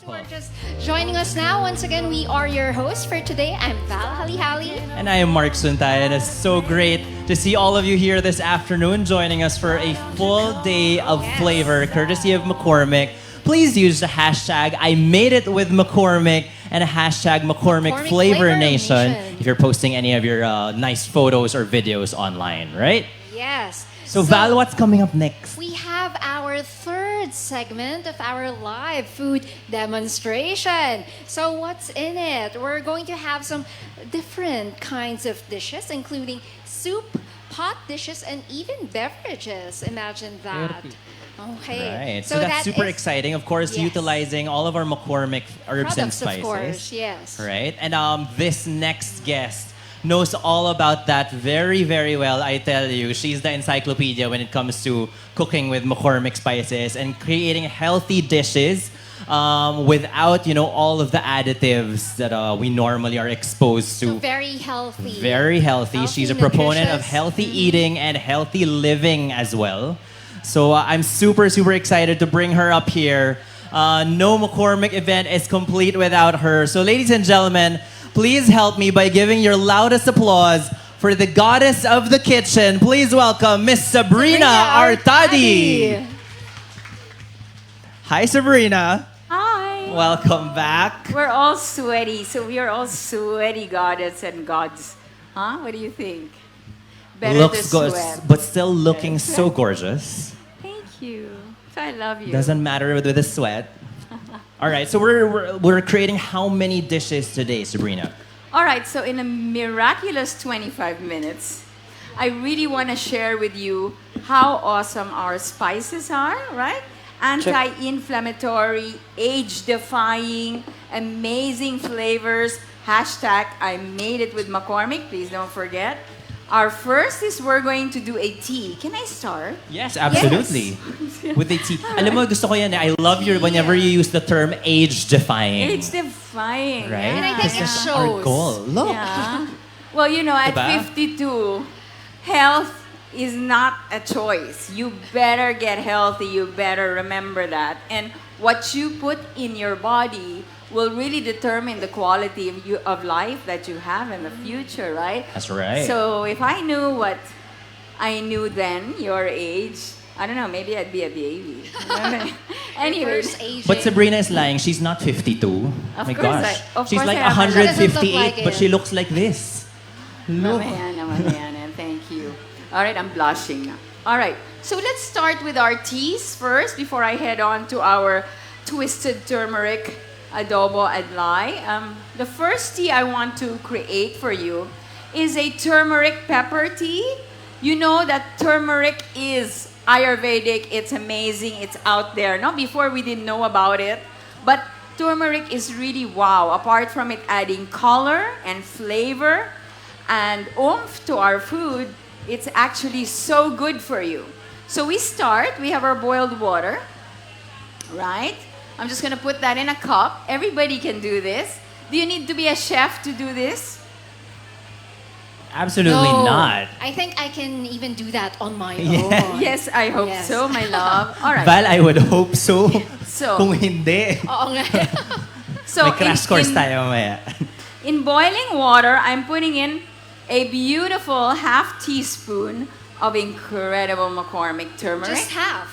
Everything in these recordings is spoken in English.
who are just joining us now, once again, we are your hosts for today. I'm Val Halihali. And I am Mark Suntay, and it's so great to see all of you here this afternoon joining us for a full day of flavor, courtesy of McCormick. Please use the hashtag I made it with McCormick and a hashtag McCormick Flavor Nation if you're posting any of your nice photos or videos online, right? Yes. So Val, what's coming up next? We have our third segment of our live food demonstration. So what's in it? We're going to have some different kinds of dishes, including soup, pot dishes, and even beverages. Imagine that. Okay. Right. So that's super exciting. Of course, utilizing all of our McCormick herbs and products, spices. of course, yes. Right. And this next guest knows all about that very, very well. I tell you, she's the encyclopedia when it comes to cooking with McCormick spices and creating healthy dishes without, all of the additives that we normally are exposed to. So very healthy. Very healthy. She's a proponent of nutritious. healthy eating and healthy living as well. So I'm super, super excited to bring her up here. No McCormick event is complete without her. So ladies and gentlemen, please help me by giving your loudest applause for the goddess of the kitchen. Please welcome Miss Sabrina Artadi. Hi, Sabrina. Hi. Welcome back. We're all sweaty, so we are all sweaty goddess and gods. Huh? What do you think? Better Looks to good, sweat. but still looking so gorgeous. Thank you. I love you. Doesn't matter with the sweat. All right, so we're creating how many dishes today, Sabrina? All right, so in a miraculous 25 minutes, I really want to share with you how awesome our spices are, right? Anti-inflammatory, age-defying, amazing flavors. Hashtag I made it with McCormick. Please don't forget. Our first is we're going to do a tea. Can I start? Yes, absolutely. With the tea. Alam mo, gusto ko yan. I love your whenever you use the term age-defying. Age-defying. Right? And I think it That's shows. our goal. Look. Yeah. Well, at Diba? 52, health is not a choice. You better get healthy. You better remember that. And what you put in your body will really determine the quality of life that you have in the future, right? That's right. So if I knew what I knew then, your age, I don't know, maybe I'd be a baby. Anyways, Reverse aging. But Sabrina is lying. She's not 52. Of My course gosh. of She's course like I am. She doesn't look 158, like but it. she looks like this. Look. Mamaya, thank you. All right, I'm blushing now. All right, so let's start with our teas first before I head on to our twisted turmeric adobo adlai. The first tea I want to create for you is a turmeric pepper tea. You know that turmeric is Ayurvedic. It's amazing. It's out there. No, before we didn't know about it, but turmeric is really wow. Apart from it adding color and flavor and oomph to our food, it's actually so good for you. So we have our boiled water, right? I'm just gonna put that in a cup. Everybody can do this. Do you need to be a chef to do this? Absolutely No. not. I think I can even do that on my Yeah. own. Yes, I hope Yes. so, my love. All right. Val, I would hope so. So- Kung hindi, Oo nga. So may crash course tayo mamaya. in boiling water, I'm putting in a beautiful half teaspoon of incredible McCormick turmeric. Just half.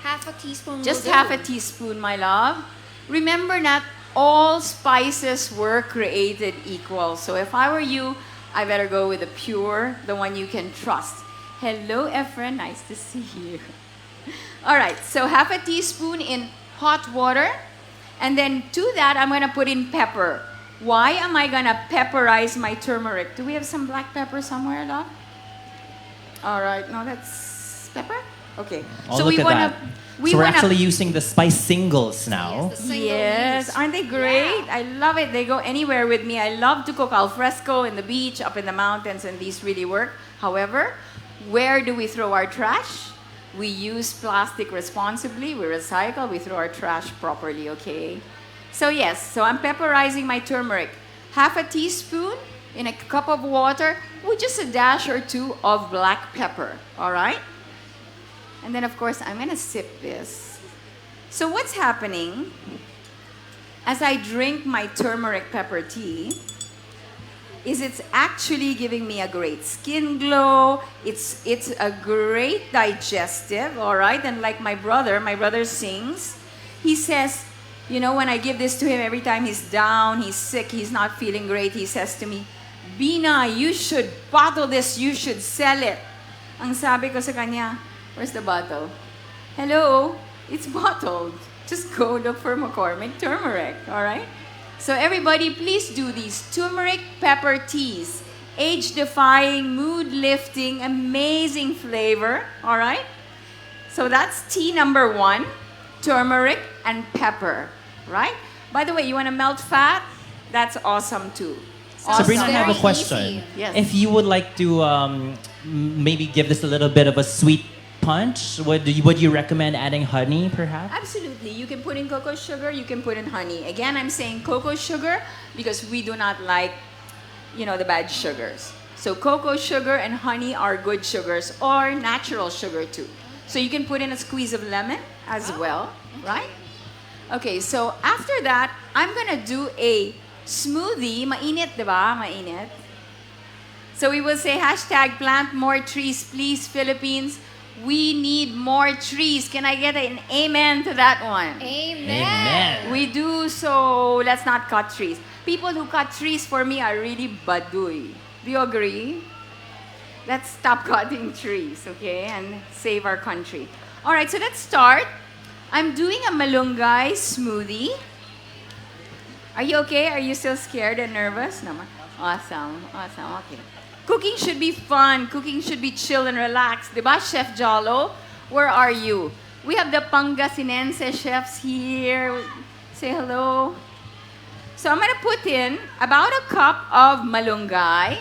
Half a teaspoon. Just will half do. a teaspoon, my love. Remember that all spices were created equal. So if I were you, I better go with the pure, the one you can trust. Hello, Efren. Nice to see you. All right, so half a teaspoon in hot water. And then to that, I'm going to put in pepper. Why am I going to pepperize my turmeric? Do we have some black pepper somewhere, love? All right, no, that's pepper? Okay. Oh, look at that. We So we're wanna- actually using the spice singles now. Yes, the single Yes, leaves. aren't they great? Yeah. I love it. They go anywhere with me. I love to cook al fresco in the beach, up in the mountains, and these really work. However, where do we throw our trash? We use plastic responsibly. We recycle. We throw our trash properly, okay? So yes, so I'm pepperizing my turmeric. Half a teaspoon in a cup of water with just a dash or two of black pepper, all right? And then, of course, I'm going to sip this. So what's happening as I drink my turmeric pepper tea is it's actually giving me a great skin glow. It's a great digestive, all right? And like my brother sings. He says, you know, when I give this to him every time he's down, he's sick, he's not feeling great, he says to me, Bina, you should bottle this, you should sell it. Ang sabi ko sa kanya, where's the bottle? Hello, it's bottled. Just go look for McCormick turmeric, all right? So everybody, please do these turmeric pepper teas. Age-defying, mood-lifting, amazing flavor, all right? So that's tea number 1, turmeric and pepper, right? By the way, you want to melt fat? That's awesome too. Awesome. Sabrina, I have a Very question. easy. Yes. If you would like to maybe give this a little bit of a sweet punch, would you recommend adding honey, perhaps? Absolutely. You can put in cocoa sugar, you can put in honey. Again, I'm saying cocoa sugar because we do not like, you know, the bad sugars. So cocoa sugar and honey are good sugars, or natural sugar too. So you can put in a squeeze of lemon as well, right? Okay, so after that, I'm gonna do a smoothie. Mainit, diba? Mainit. So we will say hashtag plant more trees, please, Philippines. We need more trees. Can I get an amen to that one? Amen. We do, so let's not cut trees. People who cut trees for me are really baduy. Do you agree? Let's stop cutting trees, okay? And save our country. All right, so let's start. I'm doing a malunggay smoothie. Are you okay? Are you still scared and nervous? No. Awesome, awesome, okay. Cooking should be fun. Cooking should be chill and relaxed. Diba, Chef Jolo? Where are you? We have the Pangasinense chefs here. Say hello. So I'm gonna put in about a cup of malunggay.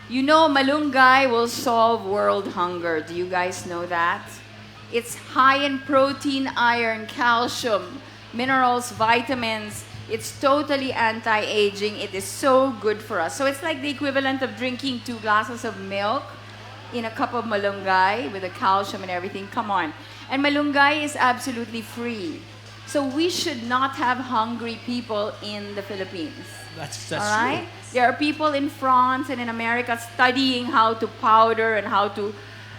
You know malunggay will solve world hunger. Do you guys know that? It's high in protein, iron, calcium, minerals, vitamins. It's totally anti-aging. It is so good for us. So it's like the equivalent of drinking 2 glasses of milk in a cup of malunggay with the calcium and everything. Come on. And malunggay is absolutely free. So we should not have hungry people in the Philippines. That's All right? There are people in France and in America studying how to powder and how to,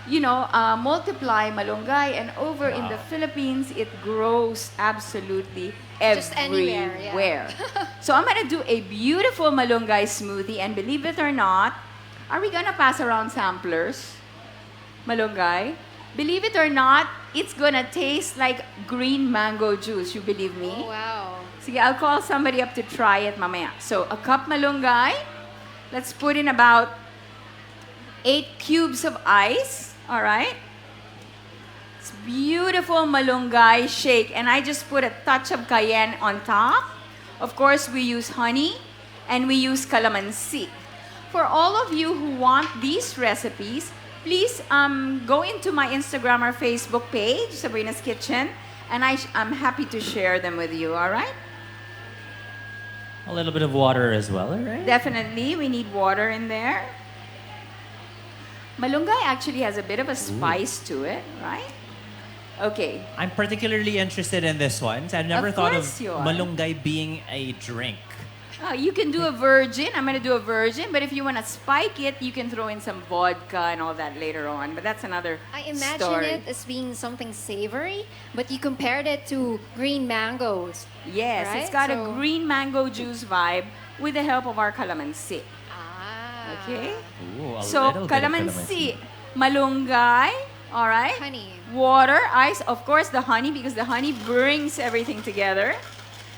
you know, multiply malunggay. And over in the Philippines, it grows absolutely Just everywhere. anywhere, yeah. So I'm gonna do a beautiful malunggay smoothie, and believe it or not, are we gonna pass around samplers? Malunggay? Believe it or not, it's gonna taste like green mango juice. You believe me? Oh, wow. Sige, I'll call somebody up to try it mamaya. So, a cup malunggay. Let's put in about 8 cubes of ice. All right? It's beautiful malunggay shake. And I just put a touch of cayenne on top. Of course, we use honey and we use calamansi. For all of you who want these recipes, please go into my Instagram or Facebook page, Sabrina's Kitchen, and I'm happy to share them with you, all right? A little bit of water as well, right? Definitely, we need water in there. Malunggay actually has a bit of a spice to it, right? Okay. I'm particularly interested in this one. I've never Of thought of course you are. malunggay being a drink. You can do a virgin. I'm going to do a virgin. But if you want to spike it, you can throw in some vodka and all that later on. But that's another I imagine story. it as being something savory, but you compared it to green mangoes. Yes, Right? it's got a So- green mango juice vibe with the help of our calamansi. Ah. Okay? Ooh, a So, little bit of calamansi, malunggay, all right? Honey. Water, ice, of course, the honey, because the honey brings everything together.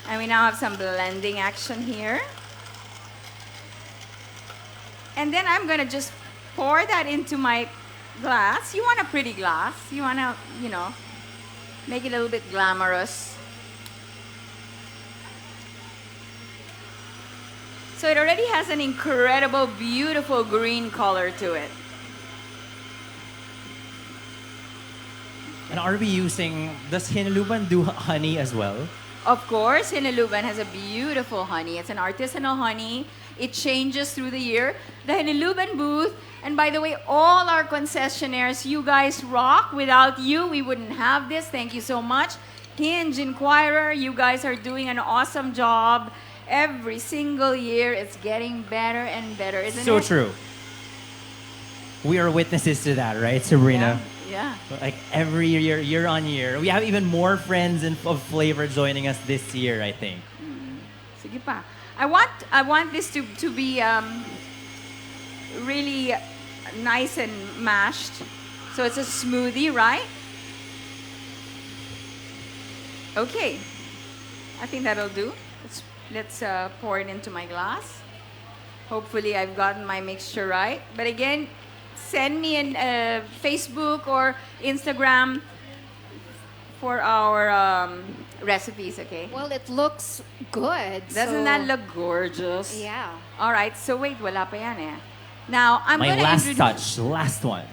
And we now have some blending action here. And then I'm going to just pour that into my glass. You want a pretty glass. You want to, you know, make it a little bit glamorous. So it already has an incredible, beautiful green color to it. And are we using, does Hinaluban do honey as well? Of course, Hinaluban has a beautiful honey. It's an artisanal honey. It changes through the year. The Hinaluban booth, and by the way, all our concessionaires, you guys rock. Without you, we wouldn't have this. Thank you so much. Hinge, Inquirer, you guys are doing an awesome job. Every single year, it's getting better and better, isn't So it? true. We are witnesses to that, right, Sabrina? Yeah. Like every year, year on year. We have even more friends of flavor joining us this year, I think. Sige pa. I want this to be really nice and mashed. So it's a smoothie, right? Okay. I think that'll do. Let's pour it into my glass. Hopefully I've gotten my mixture right. But again, send me a Facebook or Instagram for our recipes, okay? Well, it looks good. Doesn't so- that look gorgeous? Yeah. All right, so wait, wala pa yan eh. Now, My last touch, last one.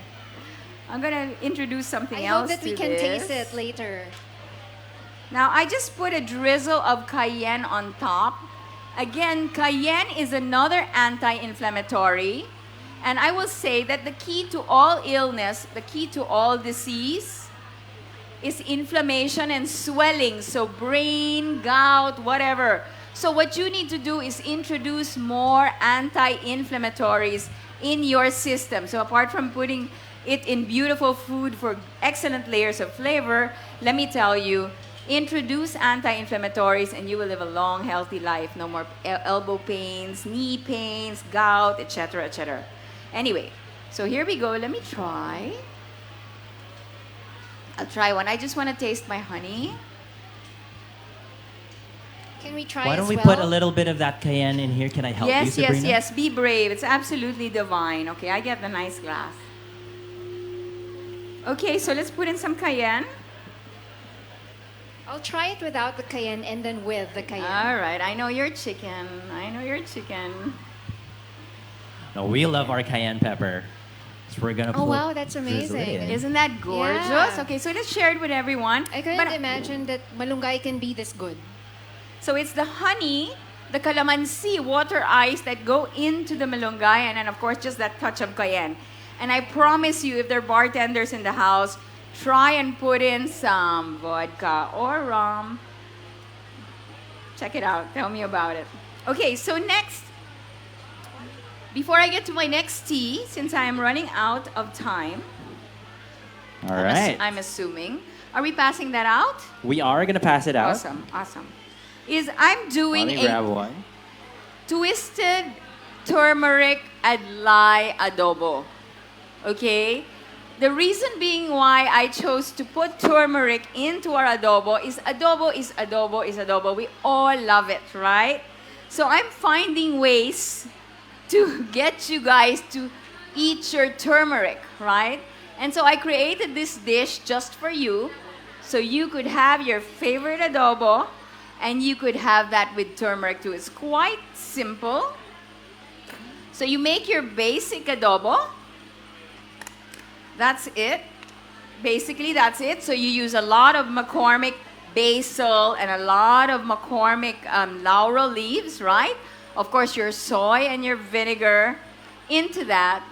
I'm gonna introduce something I hope else that we to can this. taste it later. Now, I just put a drizzle of cayenne on top. Again, cayenne is another anti-inflammatory. And I will say that the key to all illness, the key to all disease, is inflammation and swelling. So brain, gout, whatever. So what you need to do is introduce more anti-inflammatories in your system. So apart from putting it in beautiful food for excellent layers of flavor, let me tell you, introduce anti-inflammatories and you will live a long, healthy life. No more elbow pains, knee pains, gout, etc., etc. Anyway, so here we go. Let me try. I'll try one. I just want to taste my honey. Can we try Why don't as we well? put a little bit of that cayenne in here? Can I help you, Yes, Sabrina? yes, yes. Be brave. It's absolutely divine. Okay, I get the nice glass. Okay, so let's put in some cayenne. I'll try it without the cayenne and then with the cayenne. All right, I know you're chicken. I know you're chicken. No, we love our cayenne pepper. So we're gonna Oh, put wow, that's drizzle it amazing. in. Isn't that gorgeous? Yeah. Okay, so let's share it with everyone. I couldn't But- imagine that malunggay can be this good. So it's the honey, the calamansi, water ice that go into the malunggay, and then of course just that touch of cayenne. And I promise you, if there are bartenders in the house, try and put in some vodka or rum. Check it out. Tell me about it. Okay, so next, before I get to my next tea, since I am running out of time, All right. I'm assuming, are we passing that out? We are gonna pass it out. Awesome, awesome. Is I'm doing Let me grab a one. twisted turmeric adlai adobo. Okay? The reason being why I chose to put turmeric into our adobo is adobo is adobo is adobo. We all love it, right? So I'm finding ways to get you guys to eat your turmeric, right? And so I created this dish just for you so you could have your favorite adobo and you could have that with turmeric too. It's quite simple. So you make your basic adobo. That's it. Basically, that's it. So you use a lot of McCormick basil and a lot of McCormick laurel leaves, right? Of course, your soy and your vinegar into that.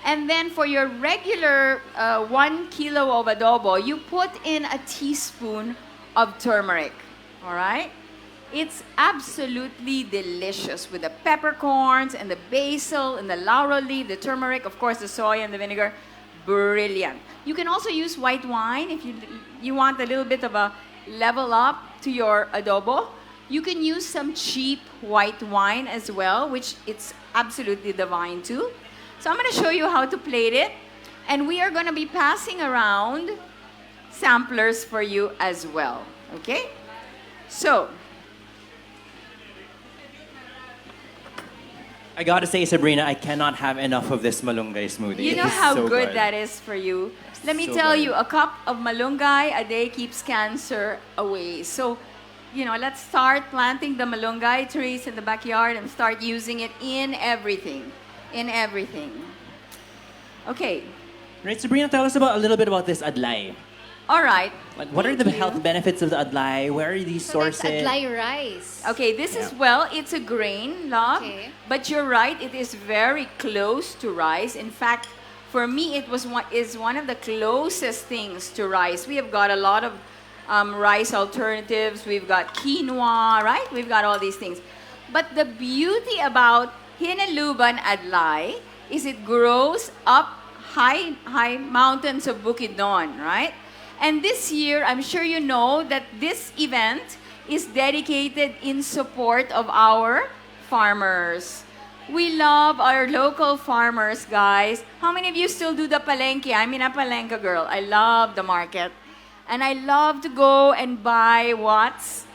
And then for your regular 1 kilo of adobo, you put in a teaspoon of turmeric. All right? It's absolutely delicious with the peppercorns and the basil and the laurel leaf, the turmeric, of course, the soy and the vinegar. Brilliant. You can also use white wine if you want a little bit of a level up to your adobo. You can use some cheap white wine as well, which it's absolutely divine too. So I'm going to show you how to plate it. And we are going to be passing around samplers for you as well. Okay? So, I gotta say, Sabrina, I cannot have enough of this malunggay smoothie. you It know is how so good that is for you. Let me So tell good. you, a cup of malunggay a day keeps cancer away. So, let's start planting the malunggay trees in the backyard and start using it in everything. In everything. Okay. Right, Sabrina, tell us a little bit about this adlai. All right. Like, what are the Thank you. health benefits of the adlai? Where are these So that's sources? adlai rice. Okay, this is, Yeah. it's a grain, love. Okay. But you're right, it is very close to rice. In fact, for me, it is one of the closest things to rice. We have got a lot of rice alternatives. We've got quinoa, right? We've got all these things. But the beauty about Hinaluban Adlai is it grows up high mountains of Bukidnon, right? And this year, I'm sure you know that this event is dedicated in support of our farmers. We love our local farmers, guys. How many of you still do the palengke? I'm a palengke girl. I love the market. And I love to go and buy what's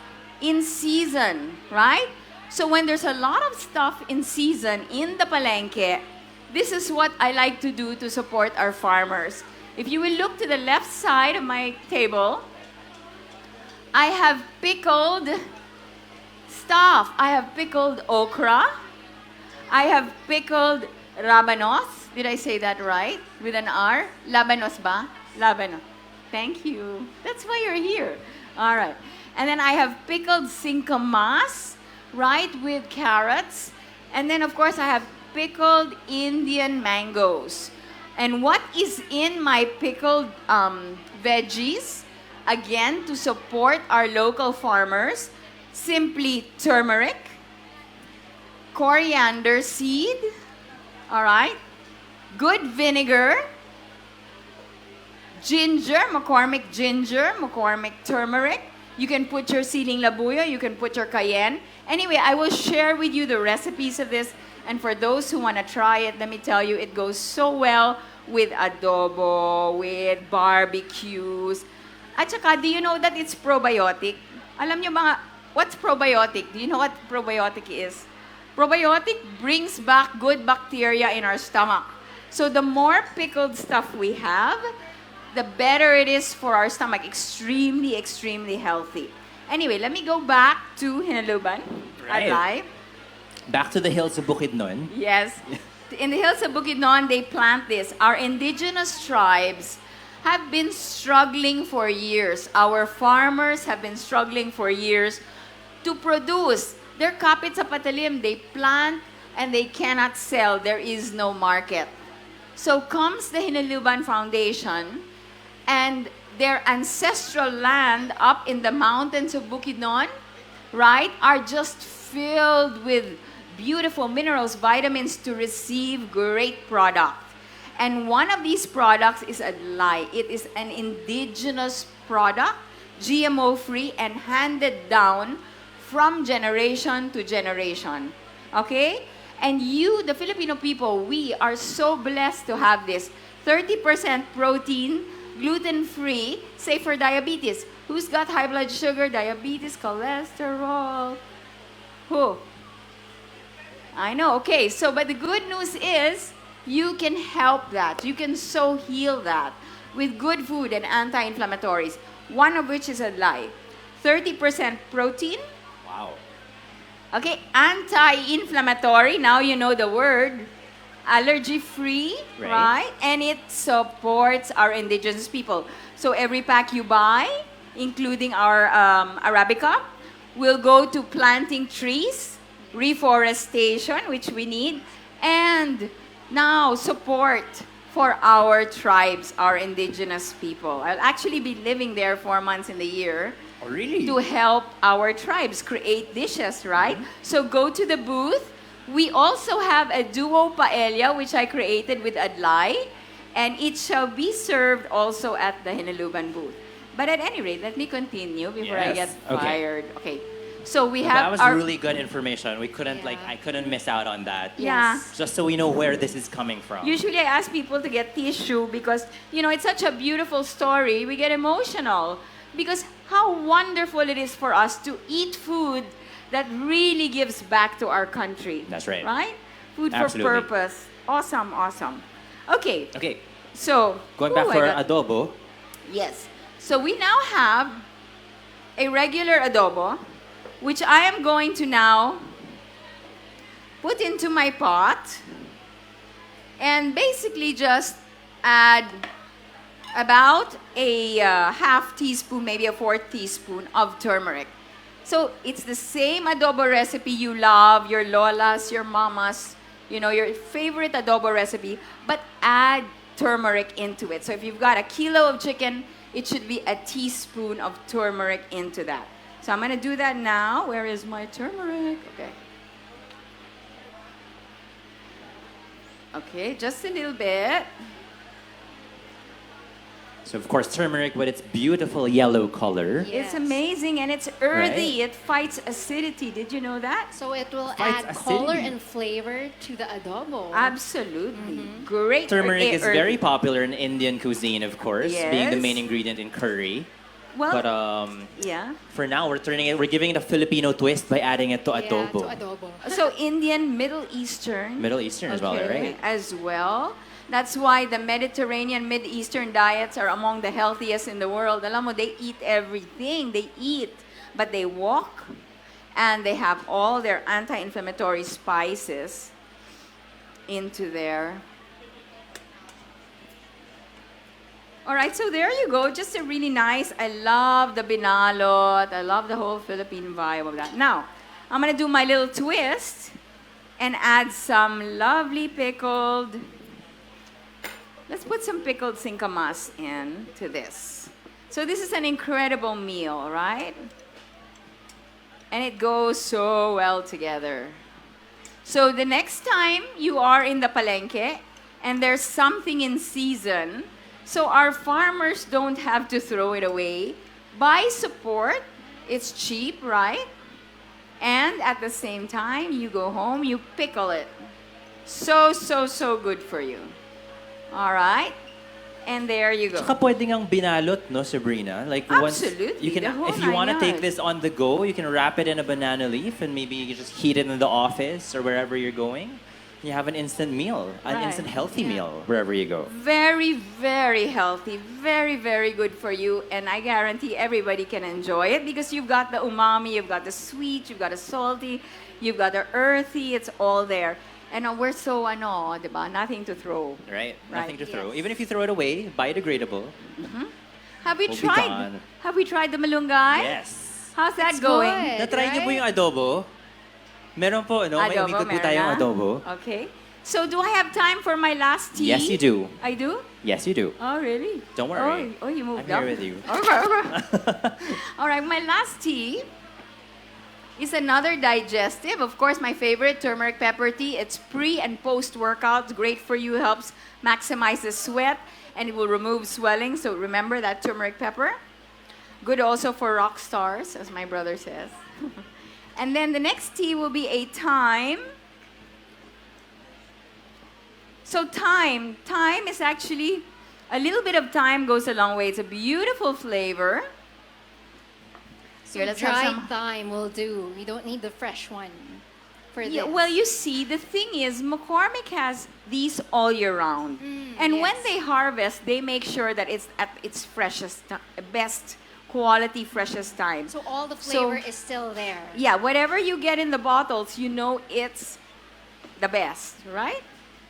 in season, right? So when there's a lot of stuff in season in the palengke, this is what I like to do to support our farmers. If you will look to the left side of my table, I have pickled stuff. I have pickled okra. I have pickled rabanos. Did I say that right? With an R? Labanos ba? Labanos. Thank you. That's why you're here. All right. And then I have pickled singkamas, right, with carrots. And then, of course, I have pickled Indian mangoes. And what is in my pickled veggies, again, to support our local farmers, simply turmeric, coriander seed, all right, good vinegar, ginger, McCormick ginger, McCormick turmeric. You can put your siling labuyo, you can put your cayenne. Anyway, I will share with you the recipes of this. And for those who want to try it, let me tell you, it goes so well with adobo, with barbecues. At saka, do you know that it's probiotic? Alam nyo mga, what's probiotic? Do you know what probiotic is? Probiotic brings back good bacteria in our stomach. So the more pickled stuff we have, the better it is for our stomach. Extremely, extremely healthy. Anyway, let me go back to Hinaluban. Right. Adlai. Back to the hills of Bukidnon. Yes. In the hills of Bukidnon, they plant this. Our indigenous tribes have been struggling for years. Our farmers have been struggling for years to produce. Their kapit sa patalim, they plant and they cannot sell. There is no market. So comes the Hinaluban Foundation, and their ancestral land up in the mountains of Bukidnon, right, are just filled with beautiful minerals, vitamins to receive great product. And one of these products is Adlai. It is an indigenous product, GMO-free, and handed down from generation to generation. Okay? And you, the Filipino people, we are so blessed to have this. 30% protein, gluten-free, safe for diabetes. Who's got high blood sugar, diabetes, cholesterol? Who? I know, okay. So, but the good news is, you can help that. You can so heal that with good food and anti-inflammatories. One of which is Adlai. 30% protein. Wow. Okay, anti-inflammatory. Now you know the word. Allergy-free, right? And it supports our indigenous people. So every pack you buy, including our Arabica, will go to planting trees, reforestation, which we need, and now support for our tribes, our indigenous people. I'll actually be living there 4 months in the year. Oh, really? To help our tribes create dishes, right? So go to the booth. We also have a duo paella, which I created with Adlai, and it shall be served also at the Hinaluban booth. But at any rate, let me continue before I get Yes. Okay. fired. Okay. So we That have was our... really good information. We couldn't Yeah. I couldn't miss out on that. Yeah. Just so we know where this is coming from. Usually I ask people to get tissue because, it's such a beautiful story. We get emotional because how wonderful it is for us to eat food that really gives back to our country. That's right. Right? Food Absolutely. for purpose. Awesome, awesome. Okay. Okay, So, going back ooh, for I got- adobo. Yes. So we now have a regular adobo, which I am going to now put into my pot and basically just add about a half teaspoon, maybe a fourth teaspoon of turmeric. So it's the same adobo recipe you love, your lolas, your mamas, your favorite adobo recipe, but add turmeric into it. So if you've got a kilo of chicken, it should be a teaspoon of turmeric into that. So I'm going to do that now. Where is my turmeric? Okay. Okay, just a little bit. So of course, turmeric with its beautiful yellow color. It's Yes. amazing and it's earthy. Right. It fights acidity. Did you know that? So it will Fights add color acidity. and flavor to the adobo. Absolutely. Great. Turmeric is earthy. very popular in Indian cuisine, of course, being the Yes. main ingredient in curry. Well, But yeah. for now, we're giving it a Filipino twist by adding it to Yeah, adobo. to adobo. So Indian, Middle Eastern. Middle Eastern as well, right? As well. That's why the Mediterranean, Mid-Eastern diets are among the healthiest in the world. Alam mo, they eat everything. They eat, but they walk, and they have all their anti-inflammatory spices into there. All right, so there you go. Just a really nice, I love the binalot. I love the whole Philippine vibe of that. Now, I'm going to do my little twist and add some lovely pickled, let's put some pickled singkamas in to this. So this is an incredible meal, right? And it goes so well together. So the next time you are in the palengke and there's something in season, so our farmers don't have to throw it away. Buy support. It's cheap, right? And at the same time, you go home, you pickle it. So, so, so good for you. All right? And there you go. Saka pwede ngang binalot, no, Sabrina? Like Absolutely, you can, the whole if you want to nine take yards. this on the go, you can wrap it in a banana leaf and maybe you can just heat it in the office or wherever you're going. You have an instant meal, an Right. instant healthy meal wherever you go. Very, very healthy. Very, very good for you. And I guarantee everybody can enjoy it because you've got the umami, you've got the sweet, you've got the salty, you've got the earthy. It's all there. And we're so, diba? Nothing to throw. Right? Right, Nothing to throw. yes. Even if you throw it away, biodegradable. Have we Will be tried? gone. Have we tried the malunggay? Yes. How's that It's going? good. Na-try niyo po right? yung adobo? Meron po, no? May umikot po meron tayong na? adobo. Okay. So do I have time for my last tea? Yes, you do. I do? Yes, you do. Oh, really? Don't worry. Oh, you moved I'm up. here with you. Okay, okay. All right, my last tea is another digestive. Of course, my favorite, turmeric pepper tea. It's pre and post-workout. Great for you. Helps maximize the sweat, and it will remove swelling. So remember that turmeric pepper. Good also for rock stars, as my brother says. And then the next tea will be a thyme. So thyme is actually, a little bit of thyme goes a long way. It's a beautiful flavor. So Here, let's have dried some- thyme will do. We don't need the fresh one for Yeah, this. well, you see, the thing is, McCormick has these all year round. And when yes. they harvest, they make sure that it's at its freshest, best quality, freshest time. So all the So- flavor is still there. Yeah, whatever you get in the bottles, you know it's the best, right?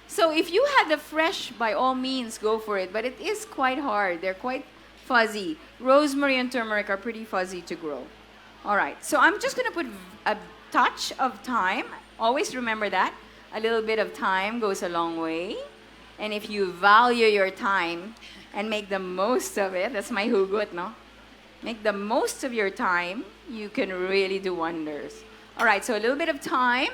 So if you had the fresh, by all means, go for it. But it is quite hard. They're quite fuzzy. Rosemary and turmeric are pretty fuzzy to grow. All right, so I'm just going to put a touch of thyme. Always remember that. A little bit of thyme goes a long way. And if you value your time and make the most of it, that's my hugot, no? Make the most of your time, you can really do wonders. All right, so a little bit of thyme,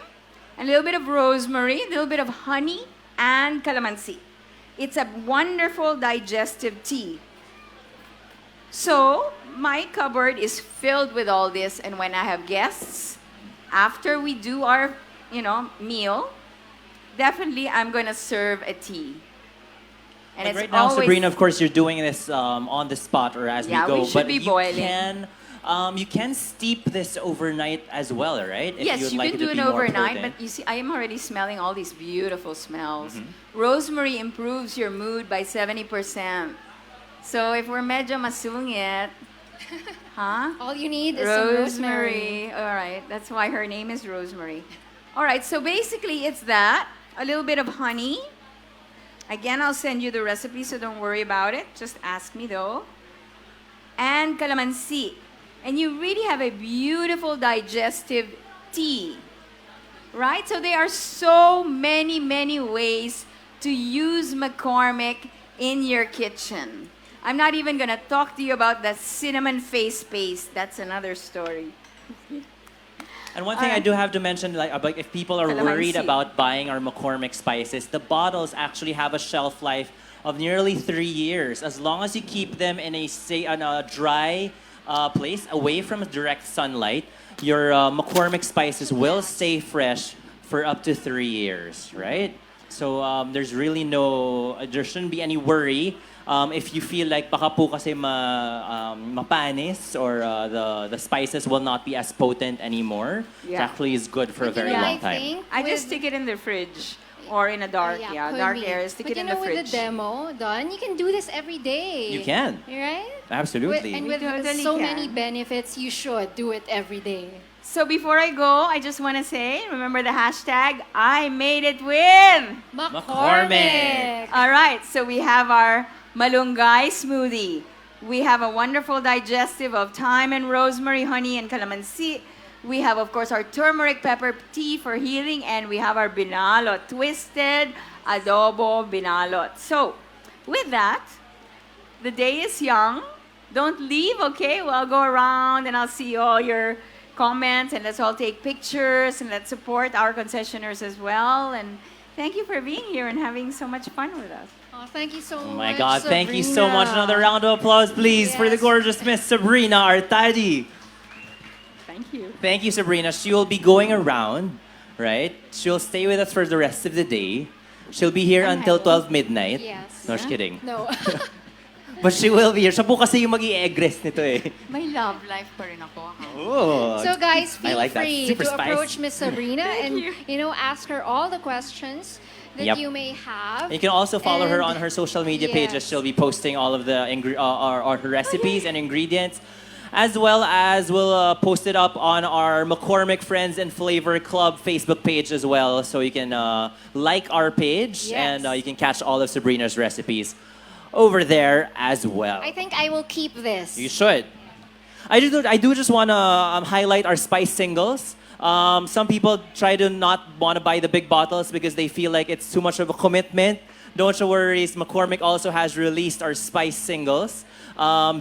a little bit of rosemary, a little bit of honey, and calamansi. It's a wonderful digestive tea. So, my cupboard is filled with all this, and when I have guests, after we do our, meal, definitely I'm gonna serve a tea. And Like it's right now, always, Sabrina, of course, you're doing this on the spot or as Yeah, we go. we should but be you boiling. you can steep this overnight as well, right? If Yes, you'd you like can it do to it be more overnight, potent. but you see, I am already smelling all these beautiful smells. Mm-hmm. Rosemary improves your mood by 70%. So if we're medyo masungit, huh? All you need is some rosemary. Rosemary. All right, that's why her name is Rosemary. All right, so basically it's that. A little bit of honey. Again, I'll send you the recipe, so don't worry about it. Just ask me though. And calamansi. And you really have a beautiful digestive tea. Right? So there are so many, many ways to use McCormick in your kitchen. I'm not even gonna talk to you about the cinnamon face paste. That's another story. And one thing I do have to mention, like about if people are worried Calamansi. about buying our McCormick spices, the bottles actually have a shelf life of nearly 3 years. As long as you keep them in a dry place, away from direct sunlight, your McCormick spices will stay fresh for up to 3 years, right? So there's really there shouldn't be any worry. If you feel like baka po kasi mapanis or the spices will not be as potent anymore, it Yeah. actually is good for a very I long time. think I just with- stick it in the fridge or in a dark, could dark be. area. Stick But it in you know, the with fridge. the demo, Don, you can do this every day. You can. Right? Absolutely. And We with totally so can. many benefits, you should do it every day. So before I go, I just want to say, remember the hashtag, I made it with. McCormick. All right, so we have our malunggay smoothie. We have a wonderful digestive of thyme and rosemary, honey, and calamansi. We have, of course, our turmeric pepper tea for healing, and we have our binalot, twisted adobo binalot. So, with that, the day is young. Don't leave, okay? We'll go around and I'll see all your comments, and let's all take pictures, and let's support our concessioners as well. And thank you for being here and having so much fun with us. Oh, thank you so much. Oh my God, thank you so much. Sabrina. Another round of applause, please, for the Yes. gorgeous Miss Sabrina, our Tadi. Thank you. Thank you, Sabrina. She will be going around, right? She'll stay with us for the rest of the day. She'll be here until 12 midnight. Yes. No, just kidding. No. But she will be here. Siya po kasi yung mag-i-egress nito eh. May love life pa rin ako. Ha? Oh. So guys, I feel like that. free Super to spice. approach Miss Sabrina and you. ask her all the questions that Yep. you may have. And you can also follow her And- on her social media pages. Yes. She'll be posting all of the her recipes and ingredients, as well as we'll post it up on our McCormick Friends and Flavor Club Facebook page as well. So you can like our page Yes. and you can catch all of Sabrina's recipes over there as well. I think I will keep this. You should. I do just want to highlight our spice singles. Some people try to not want to buy the big bottles because they feel like it's too much of a commitment. Don't you worry, McCormick also has released our spice singles.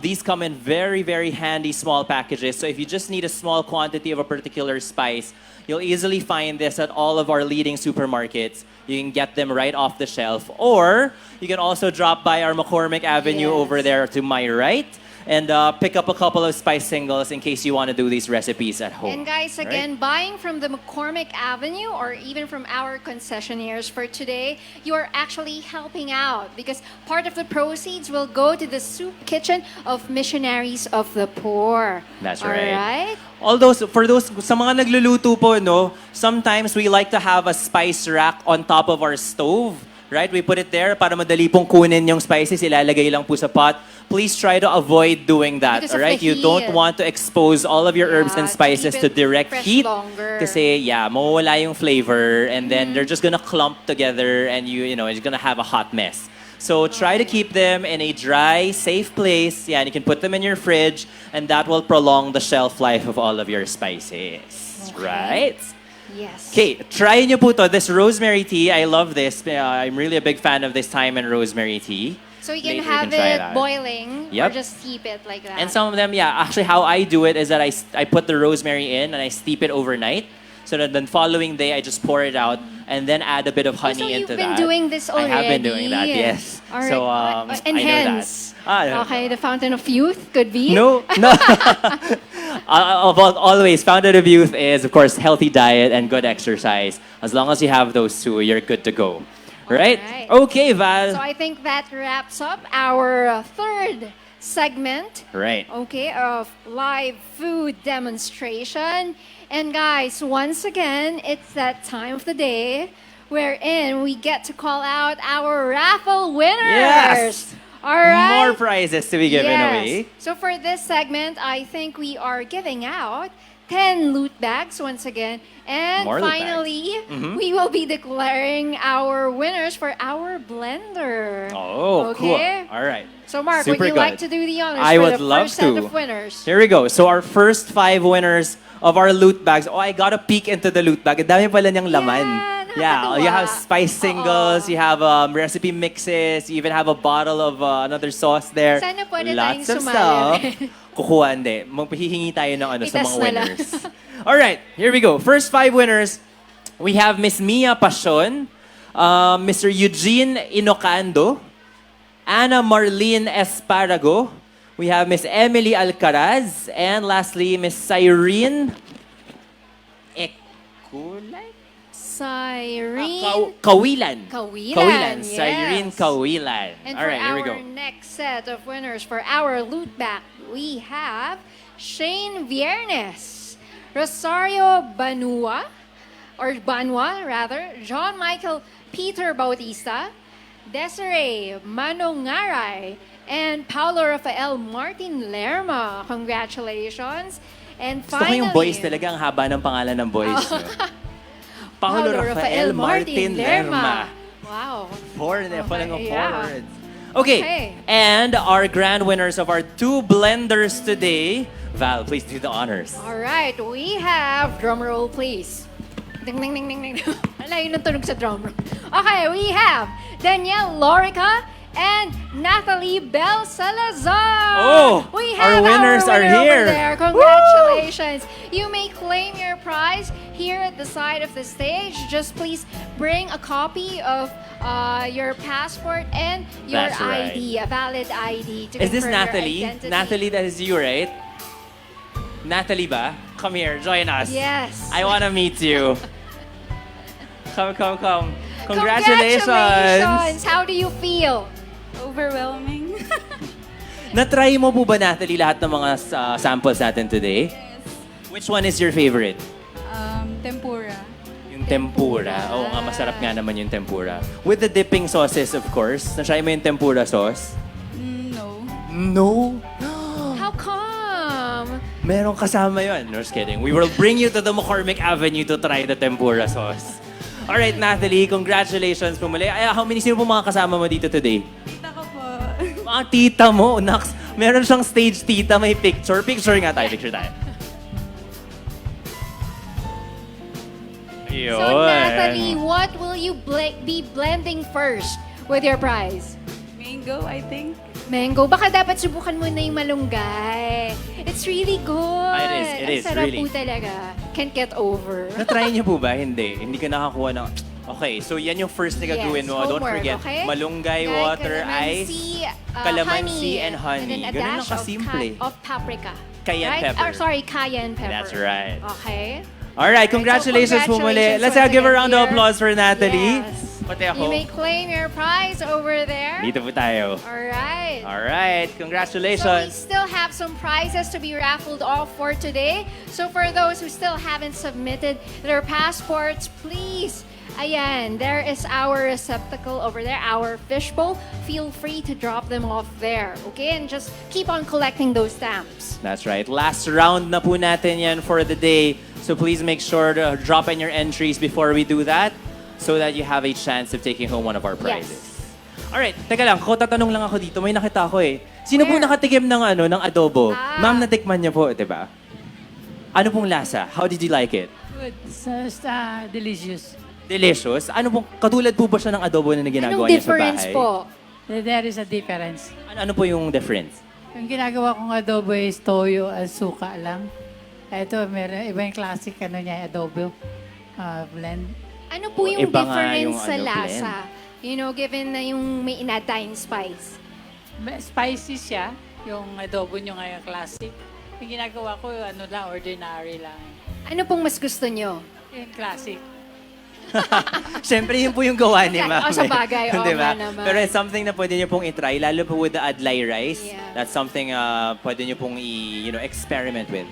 These come in very, very handy small packages. So if you just need a small quantity of a particular spice, you'll easily find this at all of our leading supermarkets. You can get them right off the shelf. Or you can also drop by our McCormick Avenue Yes. over there to my right and pick up a couple of spice singles in case you want to do these recipes at home. And guys, right? again, buying from the McCormick Avenue or even from our concessionaires for today, you are actually helping out because part of the proceeds will go to the soup kitchen of Missionaries of the Poor. That's All right. right? Although, for those, sa mga nagluluto po, no, sometimes we like to have a spice rack on top of our stove. Right? We put it there para madali pong kunin yung spices, ilalagay lang po sa pot. Please try to avoid doing that, Because of alright? the You don't heat. want to expose all of your herbs Yeah, and to spices keep to it direct fresh heat. longer. Kasi, yeah, mawawala yung flavor and then Mm-hmm. they're just gonna clump together and you know, it's gonna have a hot mess. So try to keep them in a dry, safe place. Yeah, and you can put them in your fridge and that will prolong the shelf life of all of your spices. Okay. Right? Yes. Okay, try nyo po to. This rosemary tea, I love this. I'm really a big fan of this thyme and rosemary tea. So you can Later have try it that. boiling Yep. or just keep it like that. And some of them, yeah, actually how I do it is that I put the rosemary in and I steep it overnight. So that the following day, I just pour it out and then add a bit of honey so you've into been that. doing this already. I have been doing that, yes. All right. So, And I know hence, that. okay, the fountain of youth could be. No, no. Always, fountain of youth is, of course, healthy diet and good exercise. As long as you have those two, you're good to go. Right? right. Okay, Val. So I think that wraps up our third segment. Right. Okay, of live food demonstration. And guys, once again, it's that time of the day wherein we get to call out our raffle winners. Yes! All right. More prizes to be given Yes. away. So for this segment, I think we are giving out 10 loot bags once again. And More loot bags. finally, we will be declaring our winners for our blender. Oh, Okay. cool. All right. So Mark, Super would you like good. to do the honors I for would the love first set to. of winners? Here we go. So our first 5 winners of our loot bags. Oh, I got a peek into the loot bag. Ang dami pala niyang laman. Yeah, Yeah, you have spice singles, Oo. you have recipe mixes, you even have a bottle of another sauce there. Sana pwede Lots tayong of sumali stuff. rin. Kukuha, hindi. Maghihingi tayo ng ano sa Itas mga na lang. winners. Alright, here we go. First 5 winners. We have Miss Mia Pasion, Mr. Eugene Inocando, Ana Marlene Esparago, we have Miss Emily Alcaraz, and lastly, Miss Cyrene Ekulay? Cyrene. Kawilan. Kawilan, yes. Cyrene Kawilan. And All for right, here we our go. next set of winners for our loot bag, we have Shane Viernes, Rosario Banua, John Michael Peter Bautista, Desiree Manongaray, and Paulo Rafael Martin Lerma. Congratulations. And Gusto ko finally, yung boys talaga, ang haba ng pangalan ng boys. no? Paulo Rafael Martin Lerma. Wow. Foreign, Okay, of yeah. forwards. Okay. Okay. And our grand winners of our 2 blenders today. Val, please do the honors. All right, we have drum roll, please. Ding ding ding ding ding. Alayo ng tunog sa drum roll. Okay, we have Danielle Lorica and Natalie Bell Salazar. Oh, we our have winners our winner are here. Over there. Congratulations. You may claim your prize here at the side of the stage. Just please bring a copy of your passport and your That's right. ID, a valid ID to Is this confirm Natalie? your identity. Natalie, that is you, right? Natalie ba? Come here, join us. Yes. I want to meet you. Come. Congratulations. How do you feel? Overwhelming. Na-try mo po ba, Natalie, lahat ng mga samples natin today? Yes. Which one is your favorite? Tempura. Yung tempura. Oo nga, masarap nga naman yung tempura. With the dipping sauces, of course. Na-try mo yung tempura sauce? No. No. How come? Meron kasama yun. No, just kidding. We will bring you to the McCormick Avenue to try the tempura sauce. Alright, Natalie, congratulations po muli. Sino po mga kasama mo dito today? Tita ko po. Mga tita mo, Nax. Meron siyang stage tita, may picture. Picture nga tayo, picture tayo. Yun. So, Natalie, what will you be blending first with your prize? Mango, I think. Mango. Baka dapat subukan mo na yung malunggay. It's really good. It is, Ang sarap really. po talaga. Can't get over. Na-try niyo po ba? Hindi. Hindi ka nakakuha ng... Okay, so yan yung first na gagawin mo. Don't homework, forget, okay? malunggay, Like water, ice, calamansi, and honey. And then a Ganun lang dash kasimple. of paprika. Cayenne right? pepper. Cayenne pepper. That's right. Okay. Alright, congratulations po muli. congratulations Let's once give a again round of here. applause for Natalie. Yes. Pati You ako. may claim your prize over there. Dito po tayo. Alright. Alright, So we congratulations. still have some prizes to be raffled off for today. So for those who still haven't submitted their passports, please, ayan, there is our receptacle over there, our fishbowl. Feel free to drop them off there, okay? And just keep on collecting those stamps. That's right. Last round na po natin yan for the day. So please make sure to drop in your entries before we do that so that you have a chance of taking home one of our prizes. Alright, teka lang. Tatanong lang ako dito. May nakita ako eh. Sino pong Where? nakatikim ng adobo? Ah. Ma'am, natikman niyo po, di ba? Ano pong lasa? How did you like it? Good. Delicious. Delicious? Ano pong, katulad po ba siya ng adobo na ginagawa Anong niya sa difference bahay? po? There is a difference. Ano po yung difference? Yung ginagawa kong adobo is toyo at suka lang. Ito, meron iba yung classic adobo blend. Ano po yung Iba nga difference yung sa ano, lasa? You know, given na yung may inadine spice. Spicy siya, yung adobo nyo ngayon classic. Yung ginagawa ko, ordinary lang. Ano pong mas gusto nyo? Yung classic. Siyempre, yun po yung gawa ni Ma'am. Oh, sa bagay. Oo Di ba? nga naman. Pero it's something na pwede niyo pong itry, lalo po with the adlay rice. Yeah. That's something pwede niyo pong experiment with.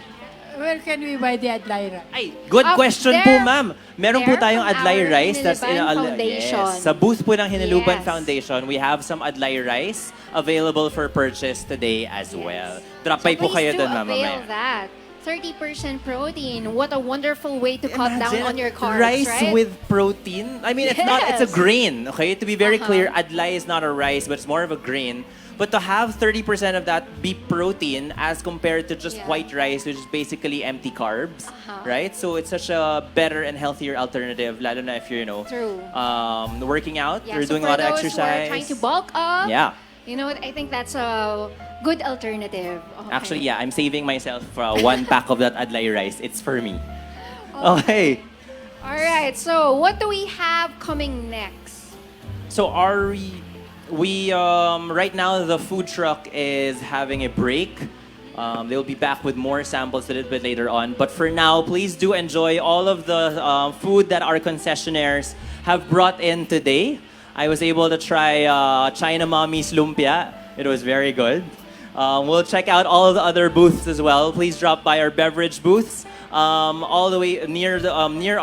Where can we buy the adlay rice? Ay, good Up question there. po, ma'am. Meron po There tayong from adlay our rice. Hiniluban Foundation. Yes, sa booth po ng Hiniluban Yes. Foundation, we have some adlay rice available for purchase today as well. Drop by po Please kayo do doon, ma'am. avail mamaya. that. 30% protein. What a wonderful way to cut down on your carbs, rice right? with protein. I mean, it's not. It's a Yes. grain. Okay, to be very Uh-huh. clear, adlai is not a rice, but it's more of a grain. But to have 30% of that be protein as compared to just Yeah. white rice, which is basically empty carbs, Uh-huh. right? So it's such a better and healthier alternative, lalo na if you're, True. working out, Yeah, you're so doing for a lot of those who are exercise. trying to bulk up, Yeah. you know what? I think that's a good alternative. Okay. Actually, yeah, I'm saving myself for one pack of that adlai rice. It's for me. Okay. All right. So what do we have coming next? So we right now the food truck is having a break. They'll be back with more samples a little bit later on. But for now, please do enjoy all of the food that our concessionaires have brought in today. I was able to try China Mommy's lumpia. It was very good. We'll check out all of the other booths as well. Please drop by our beverage booths all the way near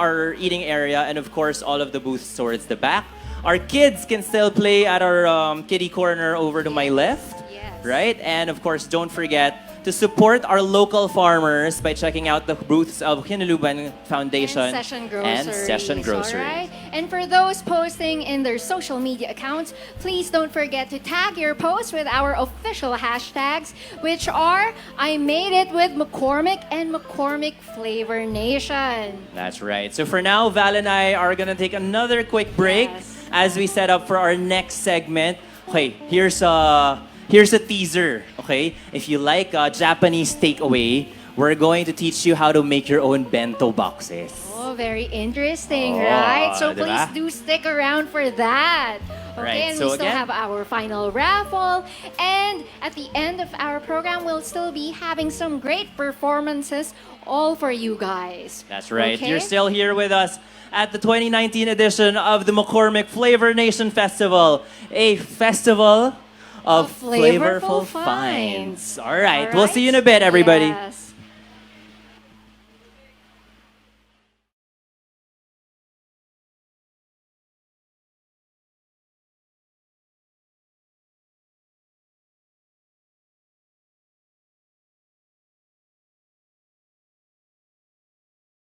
our eating area, and of course all of the booths towards the back. Our kids can still play at our kiddie corner over to my left, Yes. right? And of course, don't forget to support our local farmers by checking out the booths of Hinuluban Foundation And Session Groceries. and Session Groceries. Alright? And for those posting in their social media accounts, please don't forget to tag your posts with our official hashtags, which are I Made It with McCormick and McCormick Flavor Nation. That's right. So for now, Val and I are gonna take another quick break Yes. as we set up for our next segment. Okay, here's a teaser. Okay, if you like Japanese takeaway, we're going to teach you how to make your own bento boxes. Oh, very interesting, Oh, right? So diba? please do stick around for that. Okay, Right, and so we still again- have our final raffle. And at the end of our program, we'll still be having some great performances all for you guys. That's right. Okay? You're still here with us at the 2019 edition of the McCormick Flavor Nation Festival, a festival of Of flavorful flavorful finds. finds. All right, All we'll see you in a bit, everybody. Yes.